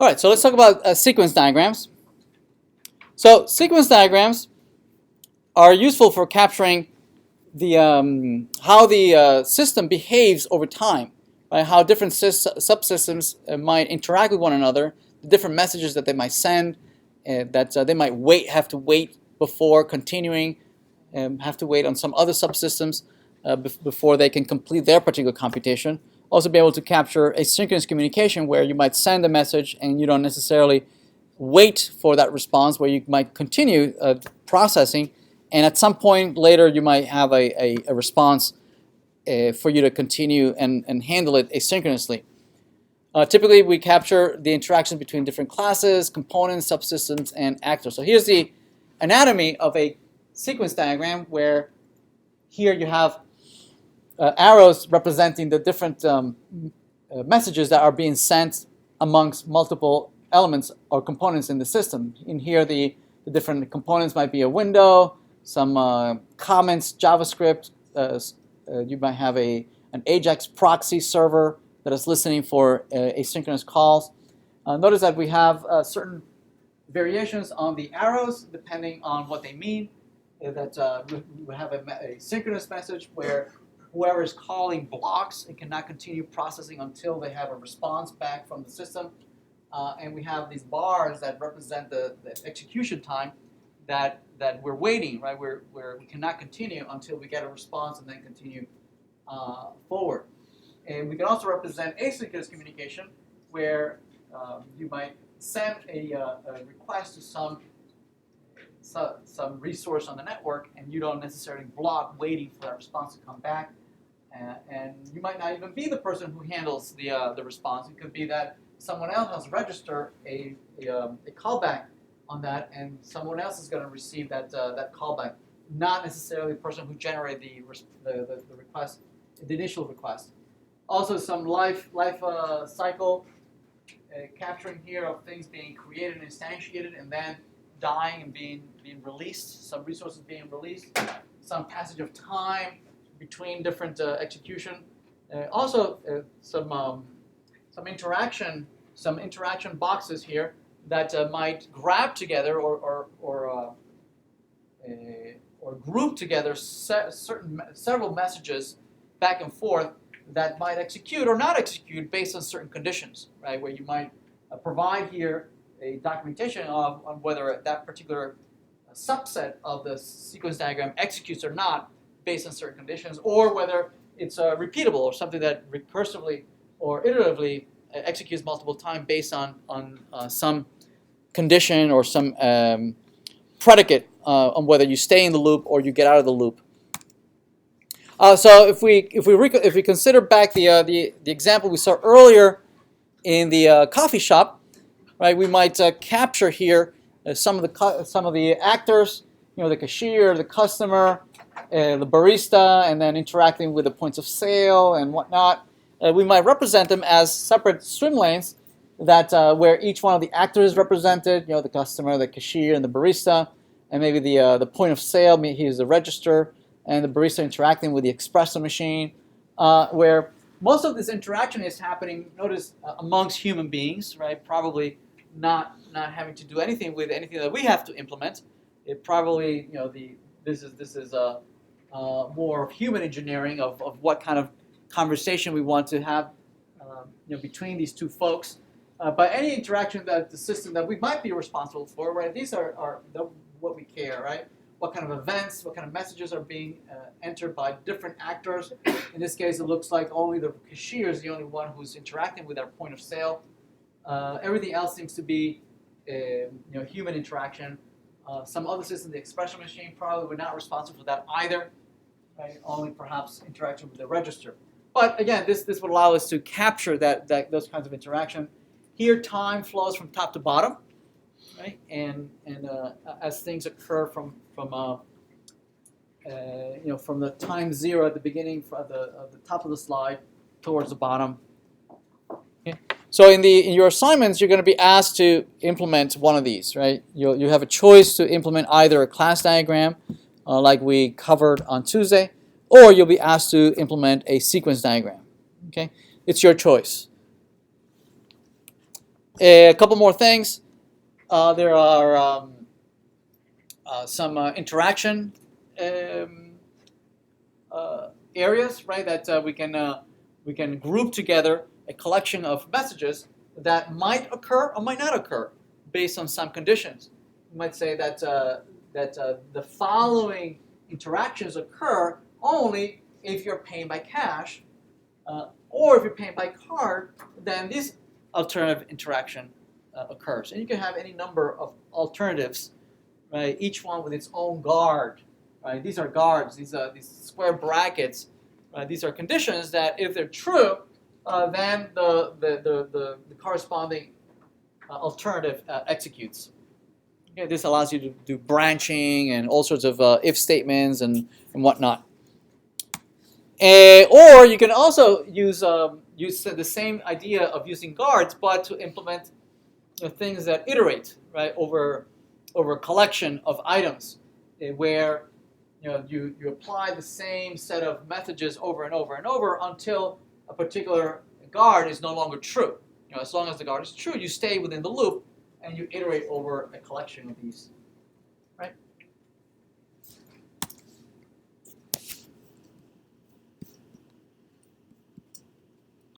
All right, so let's talk about sequence diagrams. So sequence diagrams are useful for capturing the how the system behaves over time, right? How different subsystems might interact with one another, the different messages that they might send, that they might have to wait before continuing, have to wait on some other subsystems before they can complete their particular computation. Also be able to capture asynchronous communication where you might send a message and you don't necessarily wait for that response, where you might continue processing, and at some point later you might have a response for you to continue and handle it asynchronously. Typically we capture the interactions between different classes, components, subsystems, and actors. So here's the anatomy of a sequence diagram, where here you have arrows representing the different messages that are being sent amongst multiple elements or components in the system. In here, the different components might be a window, some comments, JavaScript. You might have an AJAX proxy server that is listening for asynchronous calls. Notice that we have certain variations on the arrows depending on what they mean. That we have a synchronous message where whoever is calling blocks and cannot continue processing until they have a response back from the system. And we have these bars that represent the execution time that we're waiting, right? Where we cannot continue until we get a response and then continue forward. And we can also represent asynchronous communication, where you might send a request to some resource on the network, and you don't necessarily block waiting for that response to come back. And you might not even be the person who handles the response. It could be that someone else has registered a callback on that, and someone else is going to receive that callback, not necessarily the person who generated the request, the initial request. Also, some life cycle capturing here of things being created and instantiated, and then dying and being released. Some resources being released. Some passage of time between different execution. Also, some interaction boxes here that might grab together or group together several messages back and forth that might execute or not execute based on certain conditions, right? Where you might provide here a documentation on whether that particular subset of the sequence diagram executes or not based on certain conditions, or whether it's repeatable or something that recursively or iteratively executes multiple times based on some condition or some predicate on whether you stay in the loop or you get out of the loop. So if we consider back the example we saw earlier in the coffee shop, right? We might capture here some of the actors, the cashier, the customer, the barista, and then interacting with the points of sale and whatnot. We might represent them as separate swim lanes that where each one of the actors is represented. The customer, the cashier, and the barista, and maybe the point of sale. Here's the register, and the barista interacting with the espresso machine, where most of this interaction is happening, notice, amongst human beings, right? Probably not having to do anything with anything that we have to implement. It probably, this is more of human engineering of what kind of conversation we want to have, between these two folks. But any interaction that the system that we might be responsible for, right? These are what we care, right? What kind of events, what kind of messages are being entered by different actors. In this case, it looks like only the cashier is the only one who's interacting with our point of sale. Everything else seems to be, human interaction. Some other systems, the espresso machine, probably were not responsible for that either. Right? Only perhaps interaction with the register. But again, this would allow us to capture those kinds of interaction. Here, time flows from top to bottom, right? And as things occur from the time zero at the beginning, from the top of the slide towards the bottom. Okay. So in your assignments, you're going to be asked to implement one of these, right? You have a choice to implement either a class diagram, like we covered on Tuesday, or you'll be asked to implement a sequence diagram. Okay, it's your choice. A couple more things. There are some interaction areas, right? That we can group together a collection of messages that might occur or might not occur based on some conditions. You might say that the following interactions occur only if you're paying by cash, or if you're paying by card, then this alternative interaction occurs. And you can have any number of alternatives, right? Each one with its own guard, right? These are guards. These square brackets. These are conditions that, if they're true, then the corresponding alternative executes. Okay, this allows you to do branching and all sorts of if statements and whatnot. Or you can also use the same idea of using guards, but to implement things that iterate, right, over a collection of items, where you apply the same set of messages over and over and over until a particular guard is no longer true. As long as the guard is true, you stay within the loop and you iterate over a collection of these